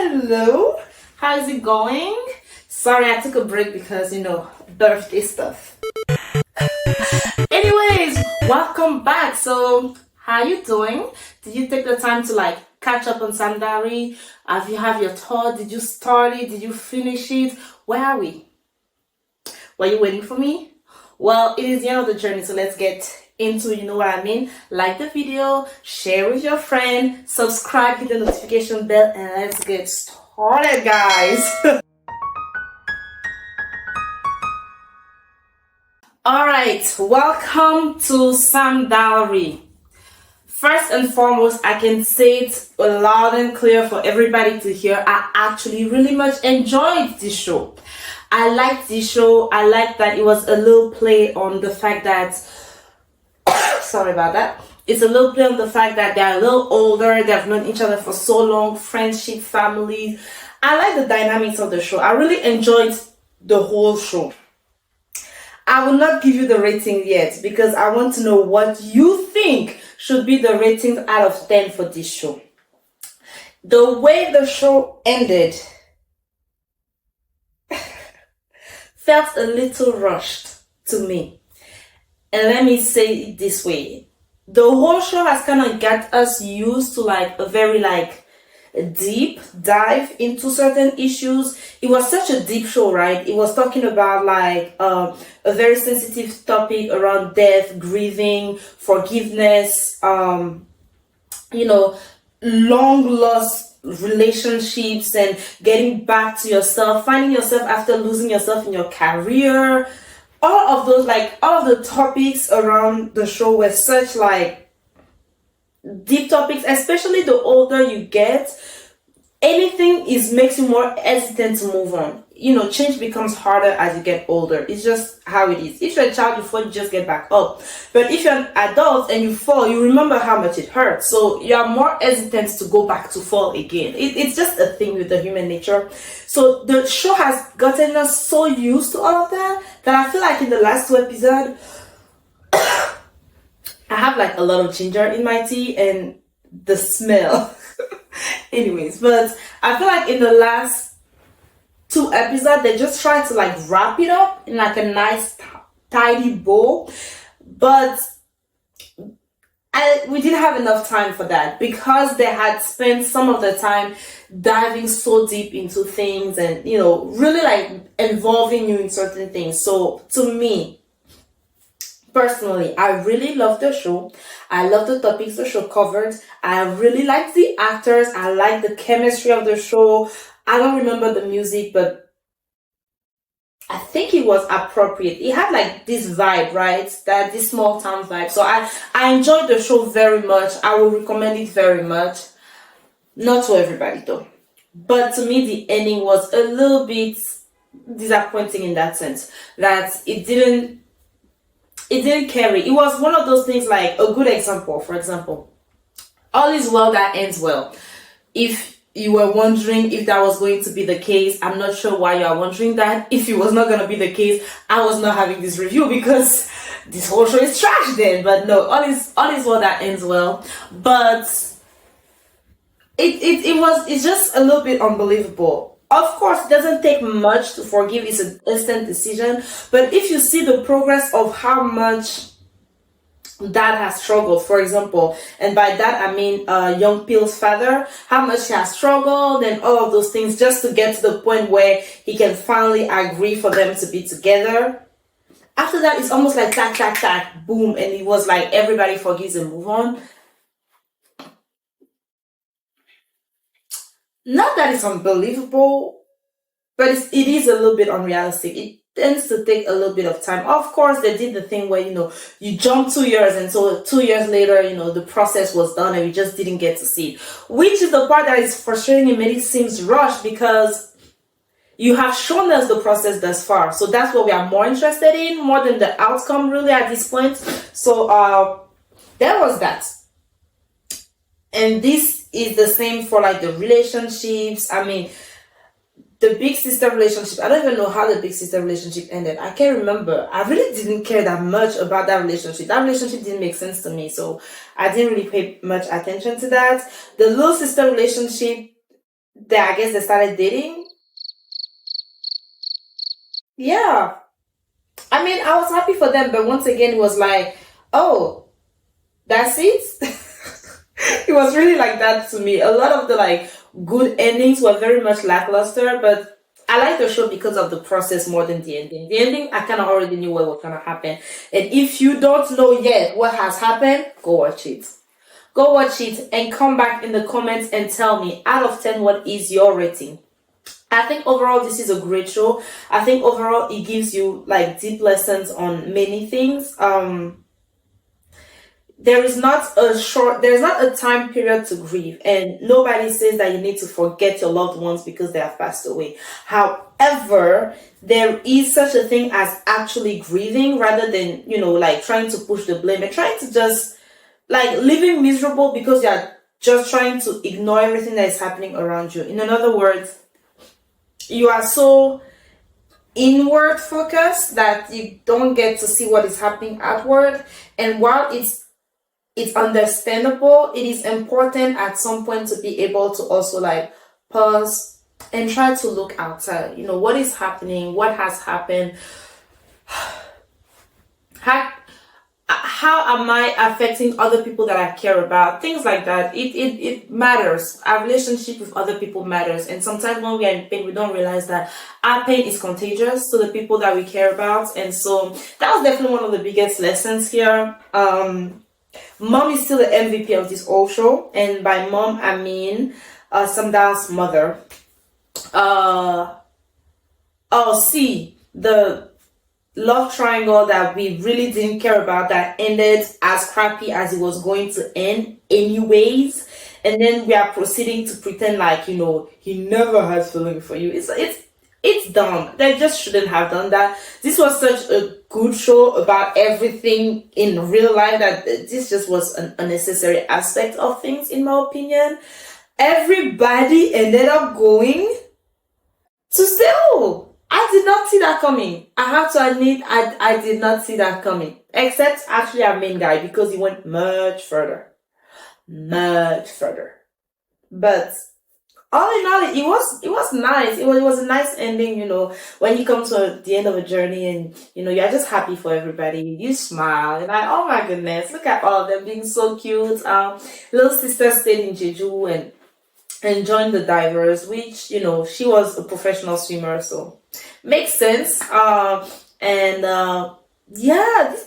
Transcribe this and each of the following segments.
Hello, how's it going? Sorry, I took a break because birthday stuff. Anyways, welcome back. So how you doing? Did you take the time to catch up on Samdal-ri? Have you have your thought? Did you start it? Did you finish it? Where are we? Were you waiting for me? Well, it is the end of the journey, so let's get into, you know what I mean. Like the video, share with your friend, subscribe, hit the notification bell, and let's get started, guys. All right, welcome to Samdal-ri. First and foremost, I can say it loud and clear for everybody to hear. I actually really much enjoyed this show. I liked this show. I liked that it was a little play on the fact that sorry about that. It's a little play on the fact that they're a little older, they've known each other for so long, friendship, family. I like the dynamics of the show. I really enjoyed the whole show. I will not give you the rating yet because I want to know what you think should be the ratings out of 10 for this show. The way the show ended felt a little rushed to me. And let me say it this way. The whole show has kind of got us used to a very deep dive into certain issues. It was such a deep show, right? It was talking about a very sensitive topic around death, grieving, forgiveness, long lost relationships and getting back to yourself, finding yourself after losing yourself in your career. All of those, all of the topics around the show were such deep topics, especially the older you get. Anything makes you more hesitant to move on. Change becomes harder as you get older. It's just how it is. If you're a child, you fall, you just get back up. But if you're an adult and you fall, you remember how much it hurts. So you are more hesitant to go back to fall again. It's just a thing with the human nature. So the show has gotten us so used to all of that I feel like in the last 2 episodes, I have a lot of ginger in my tea and the smell. Anyways, but I feel like in the last 2 episodes, they just tried to wrap it up in a nice tidy bow. But we didn't have enough time for that because they had spent some of the time diving so deep into things and, really involving you in certain things. So to me, personally, I really love the show. I love the topics the show covered. I really like the actors. I like the chemistry of the show. I don't remember the music, but I think it was appropriate. It had this vibe, right? This small town vibe. So I enjoyed the show very much. I will recommend it very much. Not to everybody though. But to me, the ending was a little bit disappointing in that sense. That it didn't carry. It was one of those things a good example, for example, all is well that ends well. If you were wondering if that was going to be the case, I'm not sure why you are wondering that. If it was not going to be the case, I was not having this review because this whole show is trash then. But no, all is well that ends well. But it's just a little bit unbelievable. Of course, it doesn't take much to forgive. It's an instant decision. But if you see the progress of how much Dad has struggled, for example, and by that I mean Young Pill's father, how much he has struggled and all of those things just to get to the point where he can finally agree for them to be together. After that, it's almost like tack, tack, tack, boom, and it was everybody forgives and move on. Not that it's unbelievable, but it is a little bit unrealistic. It tends to take a little bit of time. Of course, they did the thing where, you jump 2 years and so 2 years later, the process was done and we just didn't get to see it. Which is the part that is frustrating and made it seems rushed because you have shown us the process thus far. So that's what we are more interested in, more than the outcome really at this point. So there was that. And this is the same for the relationships. I mean, the big sister relationship, I don't even know how the big sister relationship ended. I can't remember. I really didn't care that much about that relationship. That relationship didn't make sense to me, so I didn't really pay much attention to that. The little sister relationship I guess they started dating. Yeah. I mean, I was happy for them, but once again, it was like, oh, that's it. It was really like that to me. A lot of the like good endings were very much lackluster, but I like the show because of the process more than the ending. The ending, I kind of already knew what was gonna happen, and if you don't know yet what has happened, go watch it. Go watch it and come back in the comments and tell me out of 10 what is your rating. I think overall this is a great show. I think overall it gives you like deep lessons on many things. There's not a time period to grieve, and nobody says that you need to forget your loved ones because they have passed away. However, there is such a thing as actually grieving rather than, like trying to push the blame and trying to just like living miserable because you're just trying to ignore everything that is happening around you. In other words, you are so inward focused that you don't get to see what is happening outward. And while it's understandable, it is important at some point to be able to also like pause and try to look outside. What is happening, what has happened, how am I affecting other people that I care about? Things like that. It matters. Our relationship with other people matters. And sometimes when we are in pain, we don't realize that our pain is contagious to the people that we care about. And so that was definitely one of the biggest lessons here. Mom is still the MVP of this whole show. And by mom, I mean Samdal's mother. See, the love triangle that we really didn't care about that ended as crappy as it was going to end anyways, and then we are proceeding to pretend like he never has feeling for you. It's dumb. They just shouldn't have done that. This was such a good show about everything in real life that this just was an unnecessary aspect of things, in my opinion. Everybody ended up going to Seoul. I did not see that coming. I have to admit, I did not see that coming. Except actually our main guy, because he went much further. Much further. But all in all, it was nice. It was a nice ending, when you come to the end of a journey and, you're just happy for everybody. You smile. And like, oh my goodness, look at all of them being so cute. Little sister stayed in Jeju and joined the divers, which, she was a professional swimmer, so makes sense. Yeah,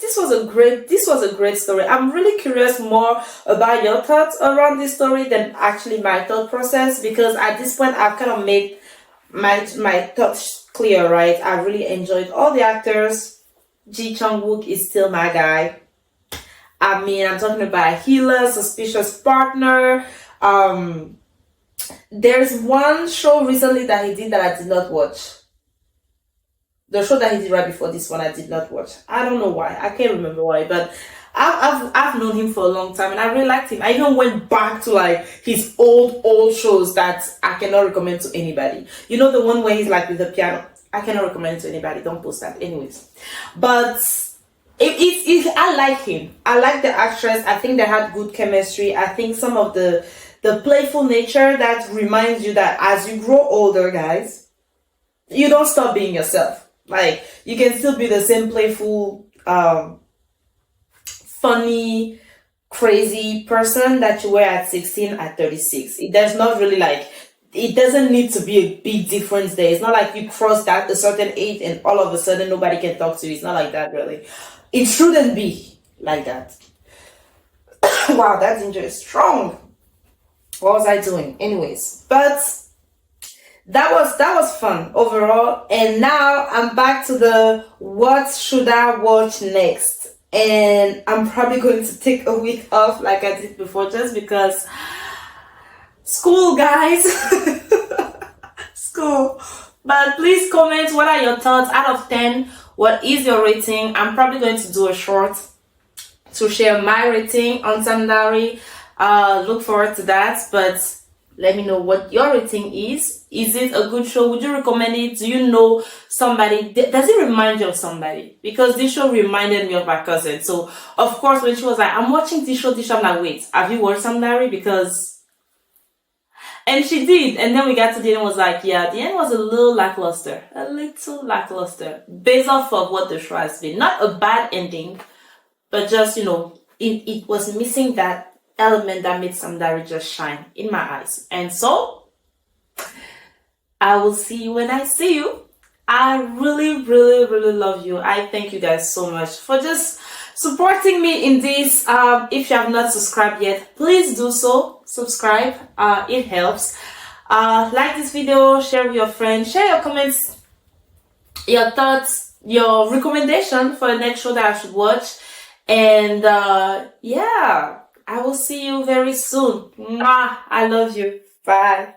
this was a great story. I'm really curious more about your thoughts around this story than actually my thought process, because at this point I've kind of made my thoughts clear, right? I really enjoyed all the actors. Jichangwook is still my guy. I mean, I'm talking about Healer, Suspicious Partner. There's one show recently that he did that I did not watch. The show that he did right before this one, I did not watch. I don't know why. I can't remember why, but I've known him for a long time and I really liked him. I even went back to like his old shows that I cannot recommend to anybody. The one where he's like with the piano. I cannot recommend it to anybody. Don't post that. Anyways, but I like him. I like the actress. I think they had good chemistry. I think some of the playful nature that reminds you that as you grow older, guys, you don't stop being yourself. Like, you can still be the same playful, funny, crazy person that you were at 16 at 36. There's not really like, it doesn't need to be a big difference there. It's not like you cross that a certain age and all of a sudden nobody can talk to you. It's not like that, really. It shouldn't be like that. Wow, that ginger is strong. What was I doing? Anyways, but that was fun overall. And now I'm back to the what should I watch next? And I'm probably going to take a week off like I did before, just because school, guys. School. But please comment, what are your thoughts out of 10? What is your rating? I'm probably going to do a short to share my rating on Samdal-ri. Look forward to that, but let me know what your rating is. Is it a good show? Would you recommend it? Do you know somebody? Does it remind you of somebody? Because this show reminded me of my cousin. So, of course, when she was like, I'm watching this show, I'm like, wait, have you watched Samdal-ri? And And she did. And then we got to the end and was like, yeah, the end was a little lackluster. A little lackluster. Based off of what the show has been. Not a bad ending, but just, it was missing that element that made Samdal-ri just shine in my eyes. And so, I will see you when I see you. I really, really, really love you. I thank you guys so much for just supporting me in this. If you have not subscribed yet, please do so. Subscribe. It helps. Like this video, share with your friends, share your comments, your thoughts, your recommendation for the next show that I should watch. And yeah, I will see you very soon. Mwah! I love you. Bye.